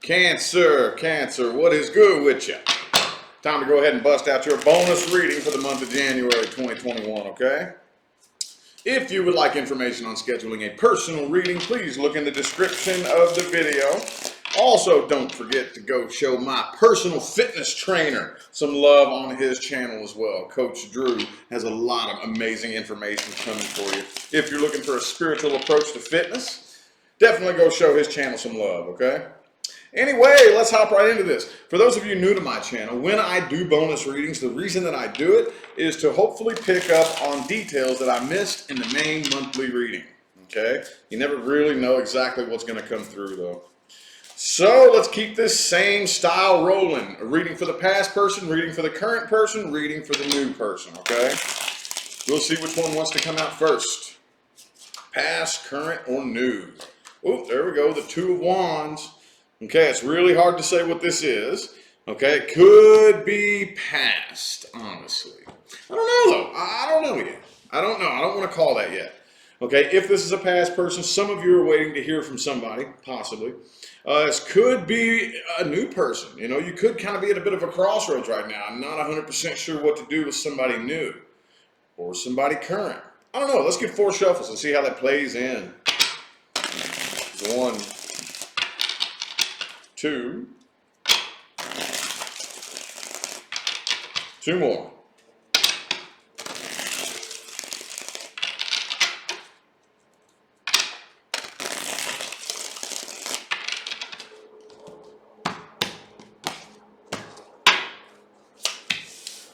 Cancer, what is good with you? Time to go ahead and bust out your bonus reading for the month of January 2021, okay? If you would like information on scheduling a personal reading, please look in the description of the video. Also, don't forget to go show my personal fitness trainer some love on his channel as well. Coach Drew has a lot of amazing information coming for you. If you're looking for a spiritual approach to fitness, definitely go show his channel some love, okay? Anyway, let's hop right into this. For those of you new to my channel, when I do bonus readings, the reason that I do it is to hopefully pick up on details that I missed in the main monthly reading, okay? You never really know exactly what's going to come through, though. So let's keep this same style rolling. A reading for the past person, reading for the current person, reading for the new person, okay? We'll see which one wants to come out first. Past, current, or new. Oh, there we go, the Two of Wands. Okay, it's really hard to say what this is. Okay, it could be past, honestly. I don't know, though. I don't know yet. I don't know. I don't want to call that yet. Okay, if this is a past person, some of you are waiting to hear from somebody, possibly. This could be a new person. You know, you could kind of be at a bit of a crossroads right now. I'm not 100% sure what to do with somebody new or somebody current. I don't know. Let's get 4 shuffles and see how that plays in. 1, 2, 2 more.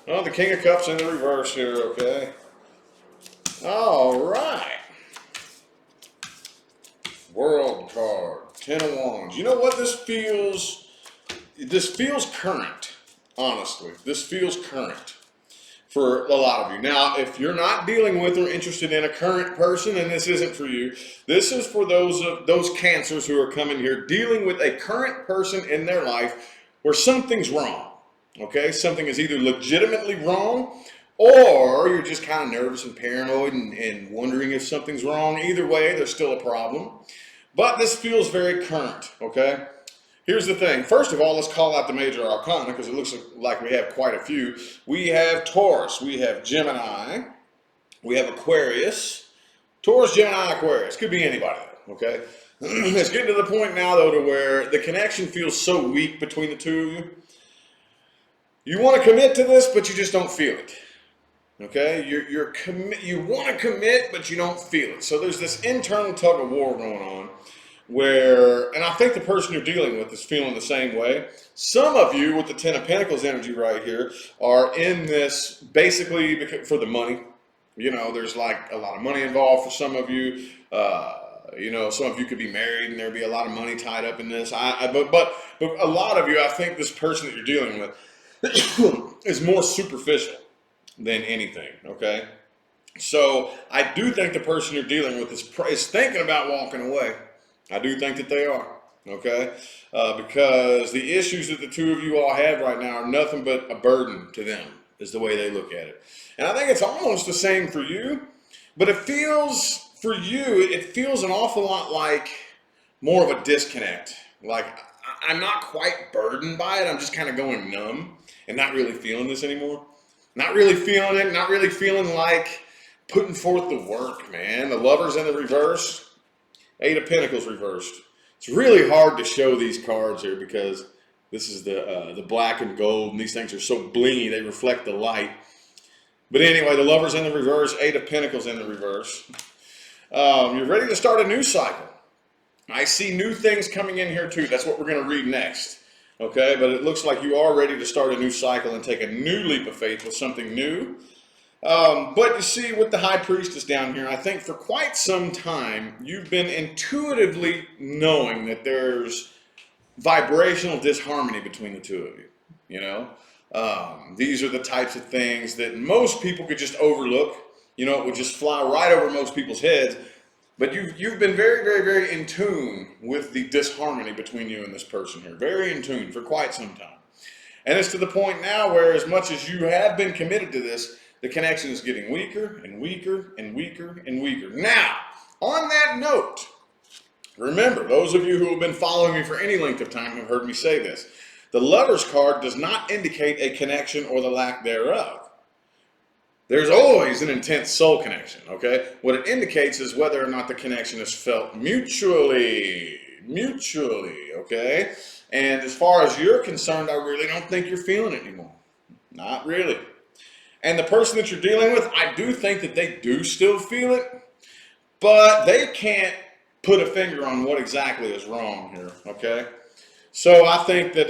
Oh, the King of Cups in the reverse here, okay? All right. World card, 10 of Wands. You know what this feels? This feels current, honestly. This feels current for a lot of you. Now, if you're not dealing with or interested in a current person, and this isn't for you, this is for those cancers who are coming here dealing with a current person in their life where something's wrong. Okay, something is either legitimately wrong or you're just kind of nervous and paranoid and wondering if something's wrong. Either way, there's still a problem. But this feels very current, okay? Here's the thing. First of all, let's call out the major arcana because it looks like we have quite a few. We have Taurus, we have Gemini, we have Aquarius. Taurus, Gemini, Aquarius. Could be anybody, okay? It's getting to the point now, though, to where the connection feels so weak between the two of you. You want to commit to this, but you just don't feel it. Okay? You want to commit, but you don't feel it. So there's this internal tug of war going on where, and I think the person you're dealing with is feeling the same way. Some of you with the 10 of Pentacles energy right here are in this basically for the money. You know, there's like a lot of money involved for some of you. You know, some of you could be married and there'd be a lot of money tied up in this. But a lot of you, I think this person that you're dealing with is more superficial than anything, okay? So I do think the person you're dealing with is thinking about walking away. I do think that they are, okay? Because the issues that the two of you all have right now are nothing but a burden to them, is the way they look at it. And I think it's almost the same for you, but it feels, for you, it feels an awful lot like more of a disconnect. Like, I'm not quite burdened by it. I'm just kind of going numb and not really feeling this anymore. Not really feeling it. Not really feeling like putting forth the work, man. The Lovers in the reverse. 8 of Pentacles reversed. It's really hard to show these cards here because this is the black and gold, and these things are so blingy. They reflect the light. But anyway, the Lovers in the reverse. 8 of Pentacles in the reverse. You're ready to start a new cycle. I see new things coming in here too. That's what we're going to read next. Okay, but it looks like you are ready to start a new cycle and take a new leap of faith with something new. But you see, with the High Priestess down here, I think for quite some time, you've been intuitively knowing that there's vibrational disharmony between the two of you. You know, these are the types of things that most people could just overlook. You know, it would just fly right over most people's heads. But you've been very, very, very in tune with the disharmony between you and this person here. Very in tune for quite some time. And it's to the point now where as much as you have been committed to this, the connection is getting weaker and weaker and weaker and weaker. Now, on that note, Remember, those of you who have been following me for any length of time have heard me say this. The Lover's card does not indicate a connection or the lack thereof. There's always an intense soul connection, okay? What it indicates is whether or not the connection is felt mutually, okay? And as far as you're concerned, I really don't think you're feeling it anymore. Not really. And the person that you're dealing with, I do think that they do still feel it, but they can't put a finger on what exactly is wrong here, okay? So I think that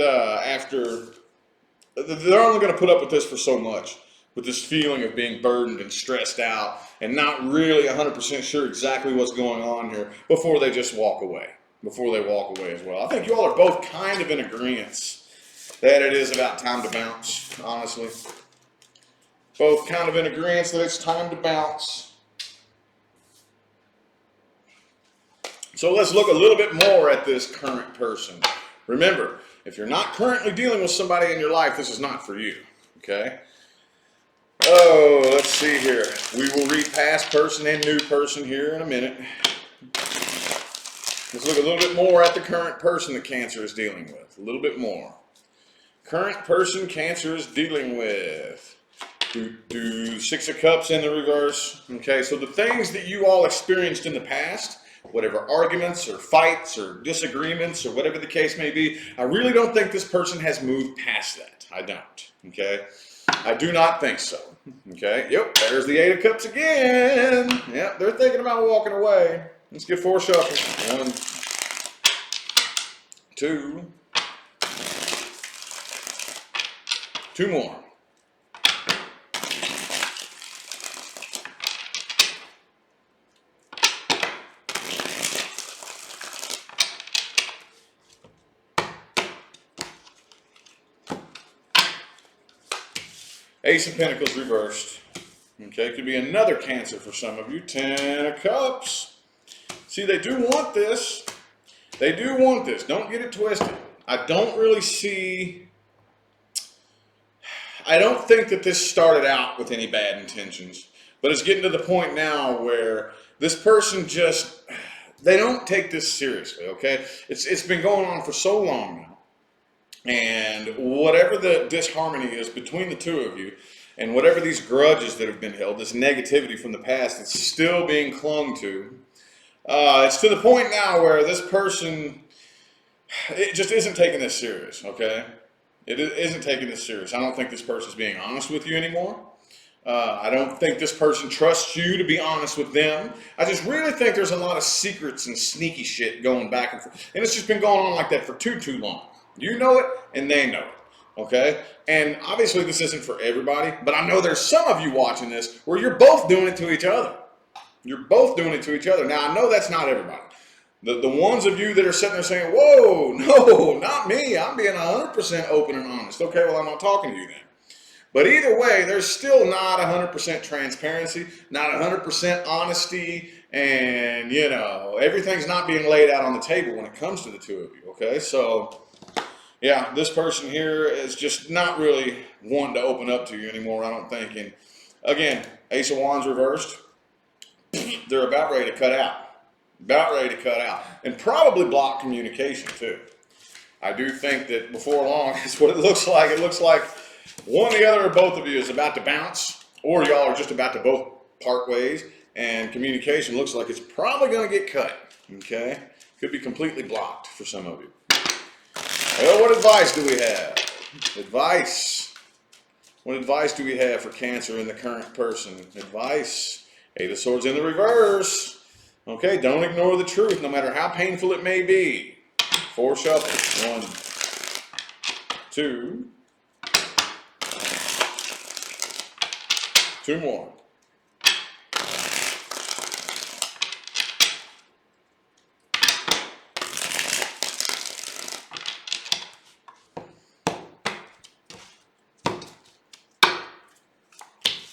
they're only going to put up with this for so much, with this feeling of being burdened and stressed out and not really 100% sure exactly what's going on here before they just walk away, before they walk away as well. I think you all are both kind of in agreement that it is about time to bounce, honestly. Both kind of in agreement that it's time to bounce. So let's look a little bit more at this current person. Remember, if you're not currently dealing with somebody in your life, this is not for you, okay? Oh, let's see here. We will read past person and new person here in a minute. Let's look a little bit more at the current person that Cancer is dealing with. A little bit more. Current person Cancer is dealing with. Six of Cups in the reverse. Okay, so the things that you all experienced in the past, whatever arguments or fights or disagreements or whatever the case may be, I really don't think this person has moved past that. I don't. Okay, I do not think so. Okay, yep, there's the Eight of Cups again. Yep, they're thinking about walking away. Let's get 4 shuffles. 1, 2, 2 more. Ace of Pentacles reversed. Okay, could be another Cancer for some of you. 10 of Cups. See, they do want this. They do want this. Don't get it twisted. I don't think that this started out with any bad intentions. But it's getting to the point now where this person just, they don't take this seriously, okay? It's been going on for so long now. And whatever the disharmony is between the two of you, and whatever these grudges that have been held, this negativity from the past that's still being clung to, it's to the point now where this person, it just isn't taking this serious, okay? It isn't taking this serious. I don't think this person's being honest with you anymore. I don't think this person trusts you to be honest with them. I just really think there's a lot of secrets and sneaky shit going back and forth. And it's just been going on like that for too long. You know it, and they know it, okay? And obviously this isn't for everybody, but I know there's some of you watching this where you're both doing it to each other. You're both doing it to each other. Now, I know that's not everybody. The ones of you that are sitting there saying, whoa, no, not me. I'm being 100% open and honest. Okay, well, I'm not talking to you then. But either way, there's still not 100% transparency, not 100% honesty, and, you know, everything's not being laid out on the table when it comes to the two of you, okay? So, yeah, this person here is just not really wanting to open up to you anymore, I don't think. And, again, Ace of Wands reversed. They're about ready to cut out. About ready to cut out. And probably block communication, too. I do think that before long, that's what it looks like. It looks like one, the other, or both of you is about to bounce, or y'all are just about to both part ways, and communication looks like it's probably going to get cut, okay? Could be completely blocked for some of you. Well, what advice do we have? Advice. What advice do we have for Cancer in the current person? Advice. Eight of Swords in the reverse. Okay, don't ignore the truth, no matter how painful it may be. 4 shuffles. 1, 2, 2 more.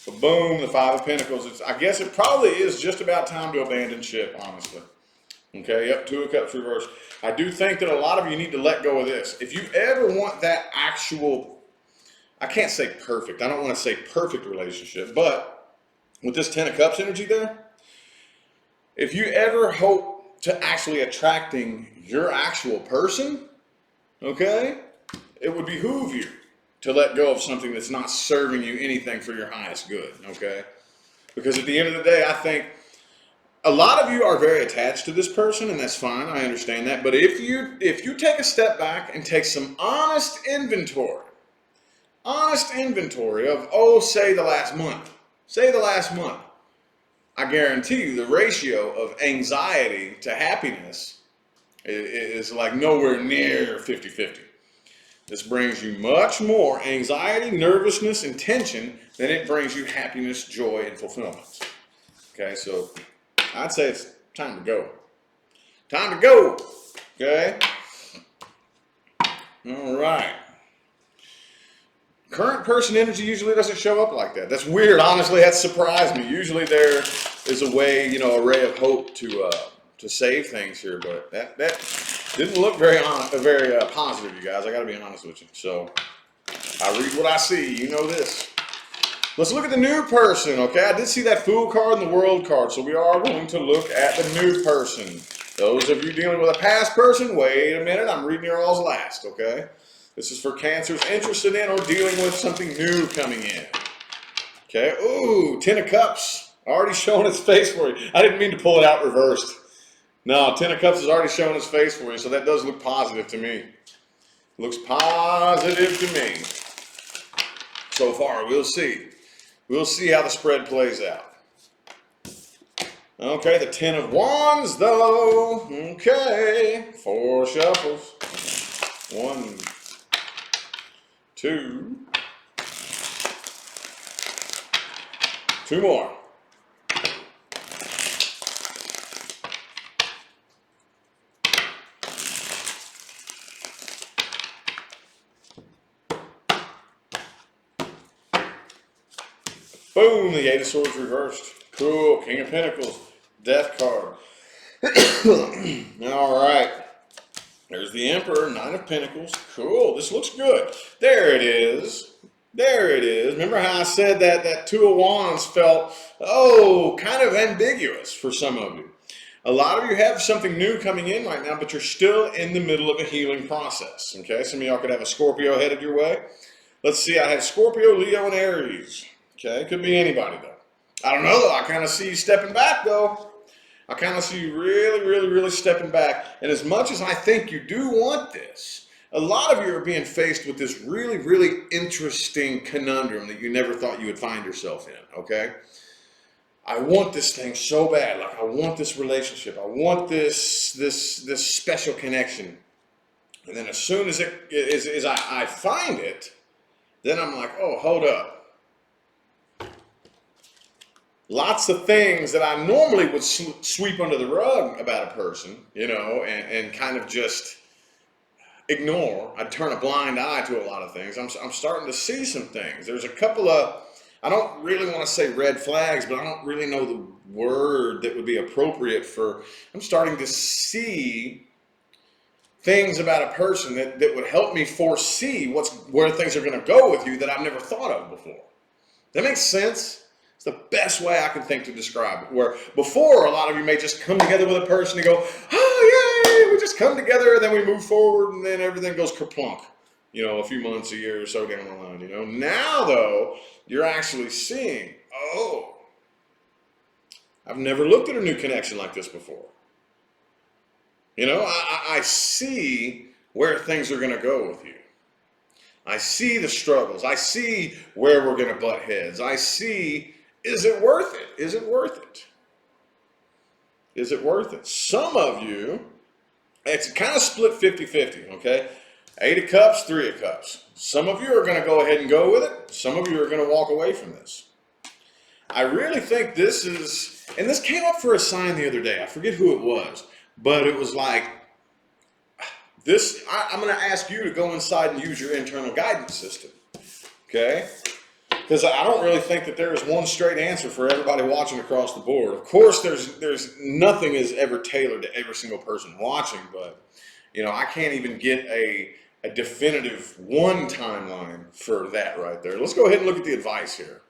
So boom, the 5 of Pentacles. I guess it probably is just about time to abandon ship, honestly. Okay, yep, 2 of Cups reversed. I do think that a lot of you need to let go of this. If you ever want that actual, I can't say perfect, I don't want to say perfect relationship, but with this 10 of Cups energy there, if you ever hope to actually attracting your actual person, okay, it would behoove you to let go of something that's not serving you anything for your highest good, okay? Because at the end of the day, I think a lot of you are very attached to this person, and that's fine. I understand that. But if you take a step back and take some honest inventory of, oh, say the last month, I guarantee you the ratio of anxiety to happiness is like nowhere near 50-50. This brings you much more anxiety, nervousness, and tension than it brings you happiness, joy, and fulfillment. Okay, so I'd say it's time to go. Time to go. Okay? All right. Current person energy usually doesn't show up like that. That's weird. Honestly, that surprised me. Usually there is a way, a ray of hope to save things here, but that didn't look very positive, you guys. I got to be honest with you. So I read what I see. You know this. Let's look at the new person, okay? I did see that Fool card and the World card, so we are going to look at the new person. Those of you dealing with a past person, wait a minute. I'm reading your all's last, okay? This is for Cancers interested in or dealing with something new coming in. Okay, ooh, 10 of Cups. Already showing its face for you. I didn't mean to pull it out reversed. No, 10 of Cups is already showing its face for you, so that does look positive to me. Looks positive to me. So far, we'll see. We'll see how the spread plays out. Okay, the 10 of Wands, though. Okay, 4 shuffles. 1, 2. 2 more. Boom, the 8 of Swords reversed. Cool, King of Pentacles, Death card. All right. There's the Emperor, 9 of Pentacles. Cool, this looks good. There it is. There it is. Remember how I said that 2 of Wands felt, kind of ambiguous for some of you. A lot of you have something new coming in right now, but you're still in the middle of a healing process. Okay, some of y'all could have a Scorpio headed your way. Let's see, I have Scorpio, Leo, and Aries. Okay, could be anybody though. I don't know though. I kind of see you stepping back though. I kind of see you really, really, really stepping back. And as much as I think you do want this, a lot of you are being faced with this really, really interesting conundrum that you never thought you would find yourself in, okay? I want this thing so bad. Like, I want this relationship. I want this special connection. And then as soon as I find it, then I'm like, oh, hold up. Lots of things that I normally would sweep under the rug about a person, and kind of just ignore. I'd turn a blind eye to a lot of things. I'm starting to see some things. There's a couple of, I don't really want to say red flags, but I don't really know the word that would be appropriate for, I'm starting to see things about a person that would help me foresee where things are going to go with you that I've never thought of before. That makes sense? It's the best way I can think to describe it. Where before, a lot of you may just come together with a person and go, oh, yay, we just come together, and then we move forward, and then everything goes kerplunk, a few months, a year or so down the line, Now, though, you're actually seeing, I've never looked at a new connection like this before. I see where things are going to go with you. I see the struggles. I see where we're going to butt heads. I see, is it worth it? Is it worth it? Is it worth it? Some of you, it's kind of split 50-50, okay? 8 of Cups, 3 of Cups. Some of you are going to go ahead and go with it. Some of you are going to walk away from this. I really think this is, and this came up for a sign the other day. I forget who it was, but it was like, I'm going to ask you to go inside and use your internal guidance system, okay? Because I don't really think that there is one straight answer for everybody watching across the board. Of course, there's nothing is ever tailored to every single person watching, but I can't even get a definitive one timeline for that right there. Let's go ahead and look at the advice here.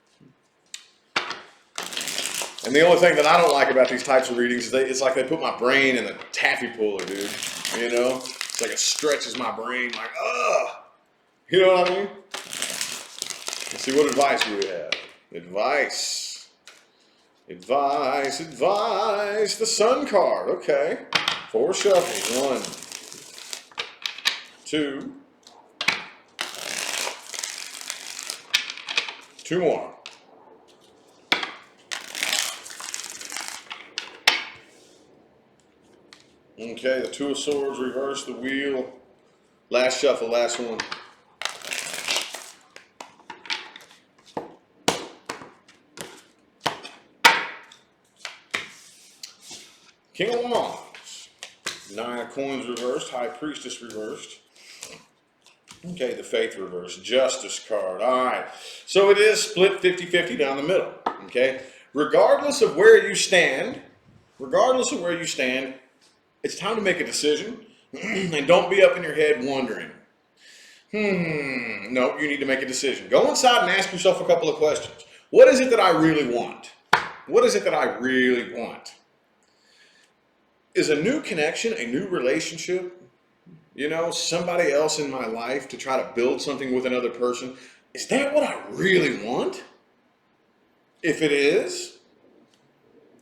And the only thing that I don't like about these types of readings is it's like they put my brain in the taffy puller, dude. You know? It's like it stretches my brain like, ugh. You know what I mean? Let's see, what advice do we have? Advice. Advice, advice. The Sun card. Okay. 4 shuffles. 1, 2. 2 more. Okay, the 2 of Swords, reverse the wheel. Last shuffle, last one. King of Wands. 9 of Coins reversed. High Priestess reversed. Okay, the Faith reversed. Justice card. All right. So it is split 50-50 down the middle. Okay. Regardless of where you stand, it's time to make a decision. And don't be up in your head wondering. No, you need to make a decision. Go inside and ask yourself a couple of questions. What is it that I really want? What is it that I really want? Is a new connection, a new relationship, you know, somebody else in my life to try to build something with another person, is that what I really want? If it is,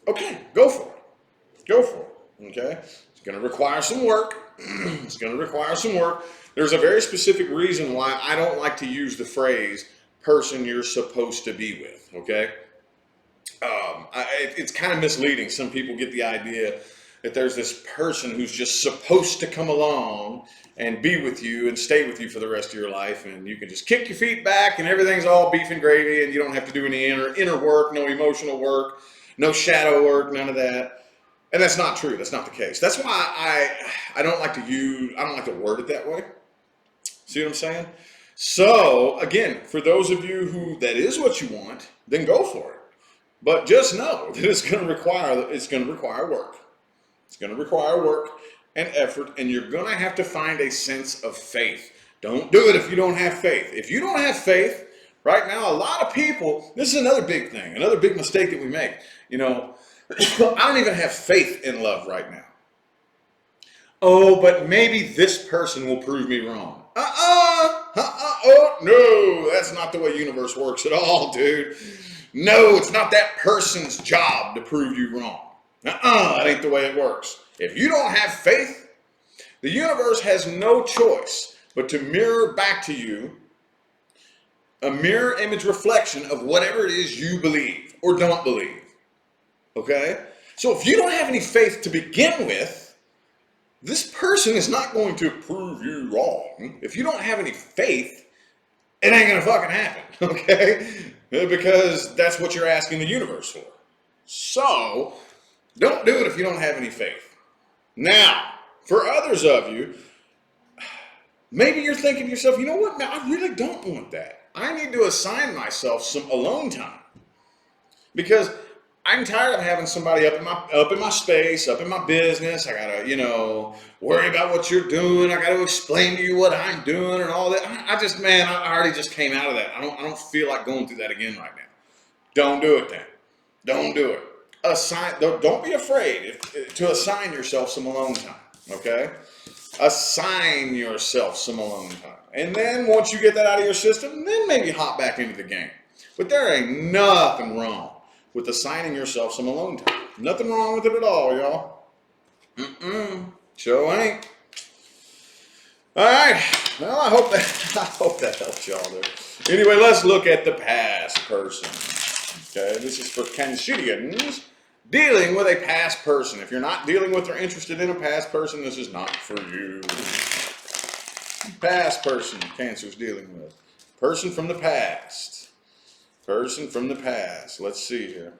okay, go for it. Go for it, okay? It's going to require some work. It's going to require some work. There's a very specific reason why I don't like to use the phrase person you're supposed to be with, okay? It's kind of misleading. Some people get the idea that there's this person who's just supposed to come along and be with you and stay with you for the rest of your life, and you can just kick your feet back and everything's all beef and gravy and you don't have to do any inner work, no emotional work, no shadow work, none of that. And that's not true. That's not the case. That's why I don't like to word it that way. See what I'm saying? So again, for those of you who that is what you want, then go for it. But just know that it's going to require work. It's going to require work and effort, and you're going to have to find a sense of faith. Don't do it if you don't have faith. If you don't have faith, right now, a lot of people, this is another big thing, another big mistake that we make. You know, I don't even have faith in love right now. Oh, but maybe this person will prove me wrong. Oh, no, that's not the way the universe works at all, dude. No, it's not that person's job to prove you wrong. That ain't the way it works. If you don't have faith, the universe has no choice but to mirror back to you a mirror image reflection of whatever it is you believe or don't believe. Okay? So if you don't have any faith to begin with, this person is not going to prove you wrong. If you don't have any faith, it ain't going to fucking happen. Okay? Because that's what you're asking the universe for. So, don't do it if you don't have any faith. Now, for others of you, maybe you're thinking to yourself, you know what, man, I really don't want that. I need to assign myself some alone time. Because I'm tired of having somebody up in my space, up in my business. I gotta, you know, worry about what you're doing. I gotta explain to you what I'm doing and all that. I already just came out of that. I don't feel like going through that again right now. Don't do it then. Don't do it. Don't be afraid to assign yourself some alone time. Okay? Assign yourself some alone time. And then once you get that out of your system, then maybe hop back into the game. But there ain't nothing wrong with assigning yourself some alone time. Nothing wrong with it at all, y'all. Sure ain't. All right. Well, I hope that helps y'all there. Anyway, let's look at the past person. Okay, this is for Cancerians dealing with a past person. If you're not dealing with or interested in a past person, this is not for you. Past person Cancer's dealing with. Person from the past. Person from the past. Let's see here.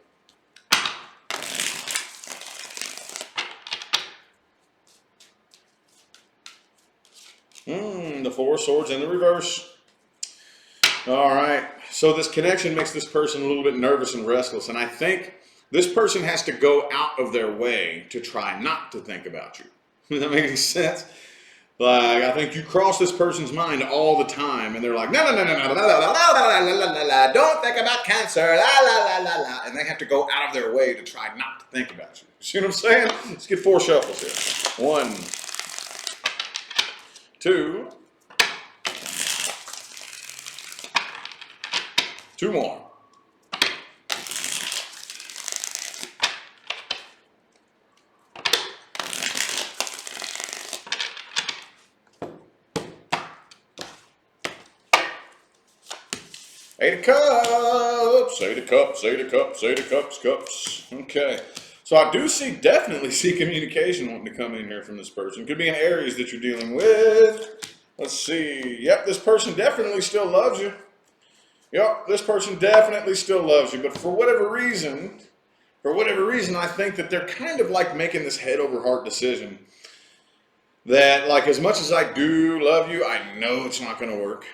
The 4 of Swords in the reverse. All right. So this connection makes this person a little bit nervous and restless. And I think this person has to go out of their way to try not to think about you. Does that make any sense? Like, I think you cross this person's mind all the time, and they're like, no, no, no, no, no, no, no, no, no, no, no, no, no, no, don't think about cancer, la, la, la, la, la. And they have to go out of their way to try not to think about you. See what I'm saying? Let's get 4 shuffles here. 1, 2, 2 more. Eight of cups, 8 of cups, 8 of cups, 8 of cups, cups. Okay. So I do definitely see communication wanting to come in here from this person. Could be in areas that you're dealing with. Let's see. Yep, this person definitely still loves you. Yep, this person definitely still loves you. But for whatever reason, I think that they're kind of like making this head over heart decision. That, like, as much as I do love you, I know it's not going to work.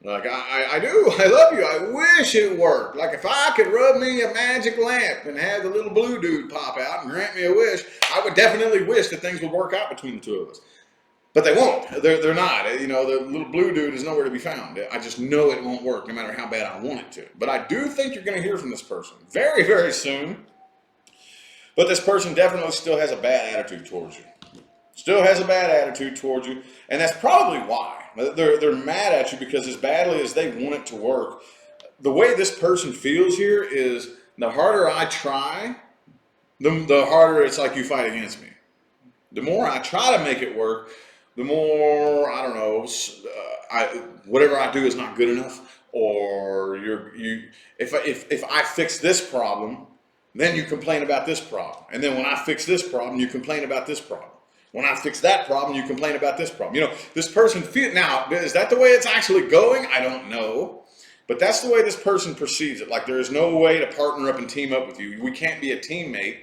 Like, I do. I love you. I wish it worked. Like, if I could rub me a magic lamp and have the little blue dude pop out and grant me a wish, I would definitely wish that things would work out between the two of us. But they won't. They're not. You know, the little blue dude is nowhere to be found. I just know it won't work no matter how bad I want it to. But I do think you're going to hear from this person very, very soon. But this person definitely still has a bad attitude towards you. Still has a bad attitude towards you. And that's probably why. They're mad at you because as badly as they want it to work, the way this person feels here is the harder I try, the harder it's like you fight against me. The more I try to make it work, the more, I don't know, whatever I do is not good enough, or if I fix this problem, then you complain about this problem. And then when I fix this problem, you complain about this problem. When I fix that problem, you complain about this problem. You know, this person now, is that the way it's actually going? I don't know. But that's the way this person perceives it. Like, there is no way to partner up and team up with you. We can't be a teammate.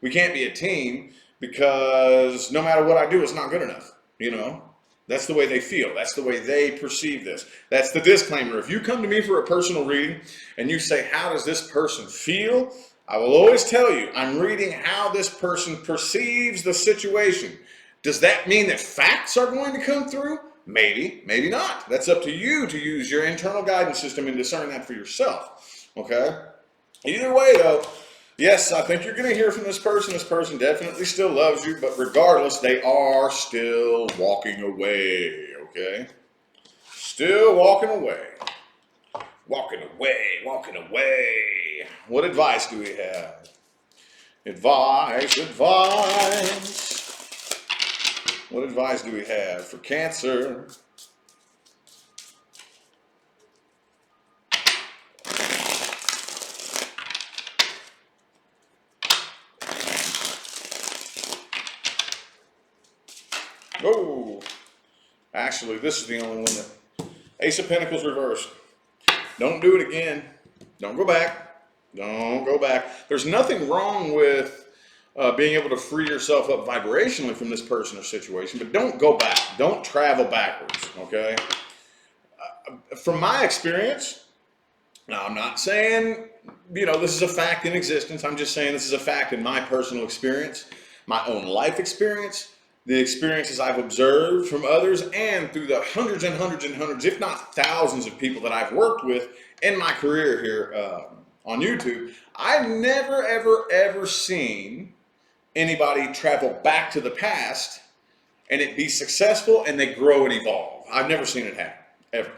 We can't be a team because no matter what I do, it's not good enough. You know, that's the way they feel. That's the way they perceive this. That's the disclaimer. If you come to me for a personal reading and you say, how does this person feel? I will always tell you, I'm reading how this person perceives the situation. Does that mean that facts are going to come through? Maybe, maybe not. That's up to you to use your internal guidance system and discern that for yourself. Okay? Either way, though, yes, I think you're going to hear from this person. This person definitely still loves you, but regardless, they are still walking away. Okay? Still walking away. Walking away, walking away. What advice do we have? Advice. What advice do we have for Cancer? Oh, actually, this is the only one that... Ace of Pentacles reversed. Don't do it again. Don't go back. Don't go back. There's nothing wrong with being able to free yourself up vibrationally from this person or situation, but don't go back. Don't travel backwards, okay? From my experience, now I'm not saying, you know, this is a fact in existence. I'm just saying this is a fact in my personal experience, my own life experience, the experiences I've observed from others, and through the hundreds and hundreds and hundreds, if not thousands of people that I've worked with in my career here on YouTube. I've never, ever, ever seen anybody travel back to the past and it be successful and they grow and evolve. I've never seen it happen, ever.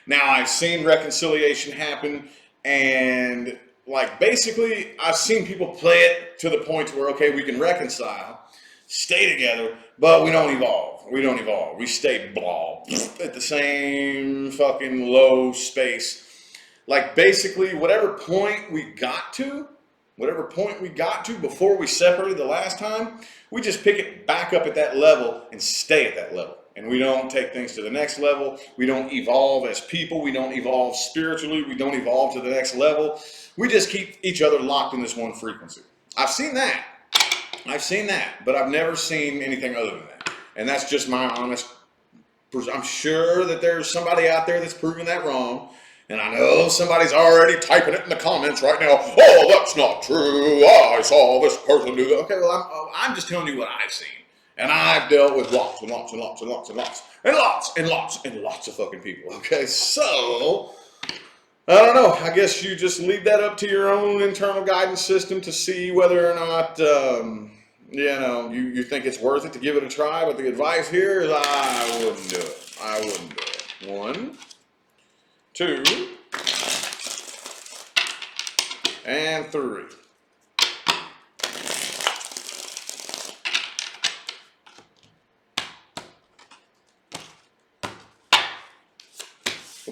Now, I've seen reconciliation happen, and like basically I've seen people play it to the point where, okay, we can reconcile, stay together, but we don't evolve. We don't evolve. We stay blah at the same fucking low space. Like basically whatever point we got to before we separated the last time, we just pick it back up at that level and stay at that level. And we don't take things to the next level. We don't evolve as people. We don't evolve spiritually. We don't evolve to the next level. We just keep each other locked in this one frequency. I've seen that. But I've never seen anything other than that. And that's just my honest, I'm sure that there's somebody out there that's proven that wrong. And I know somebody's already typing it in the comments right now. Oh, that's not true. I saw this person do that. Okay, well, I'm just telling you what I've seen. And I've dealt with lots and lots and lots and lots and lots and lots and lots and lots of fucking people. Okay, so I don't know. I guess you just leave that up to your own internal guidance system to see whether or not you think it's worth it to give it a try. But the advice here is I wouldn't do it. I wouldn't do it. 1, 2, and 3.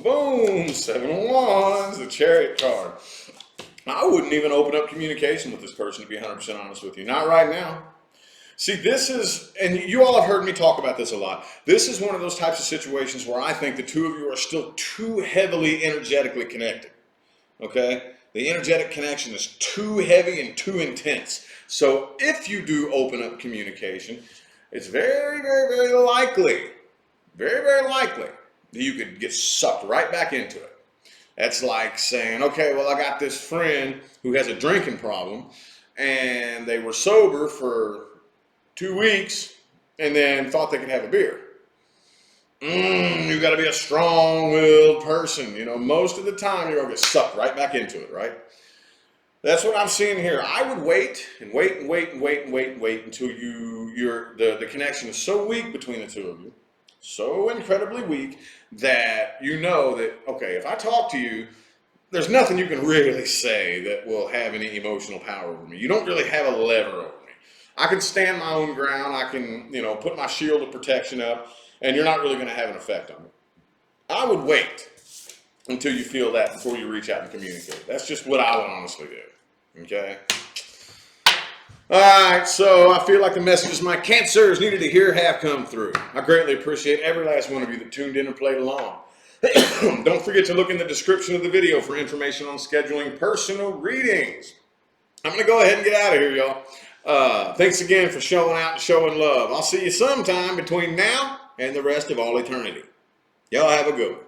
Boom! 7 of Wands, the Chariot card. I wouldn't even open up communication with this person, to be 100% honest with you. Not right now. See, this is, and you all have heard me talk about this a lot. This is one of those types of situations where I think the two of you are still too heavily energetically connected. Okay? The energetic connection is too heavy and too intense. So if you do open up communication, it's very, very, very likely that you could get sucked right back into it. That's like saying, okay, well, I got this friend who has a drinking problem, and they were sober for 2 weeks and then thought they could have a beer. You got to be a strong-willed person. You know, most of the time you're going to get sucked right back into it, right? That's what I'm seeing here. I would wait and wait and wait and wait and wait and wait until the connection is so weak between the two of you, so incredibly weak that you know that, okay, if I talk to you, there's nothing you can really say that will have any emotional power over me. You don't really have a lever over me. I can stand my own ground. I can, put my shield of protection up, and you're not really going to have an effect on me. I would wait until you feel that before you reach out and communicate. That's just what I would honestly do. Okay? All right, so I feel like the messages my Cancers needed to hear have come through. I greatly appreciate every last one of you that tuned in and played along. Don't forget to look in the description of the video for information on scheduling personal readings. I'm going to go ahead and get out of here, y'all. Thanks again for showing out and showing love. I'll see you sometime between now and the rest of all eternity. Y'all have a good one.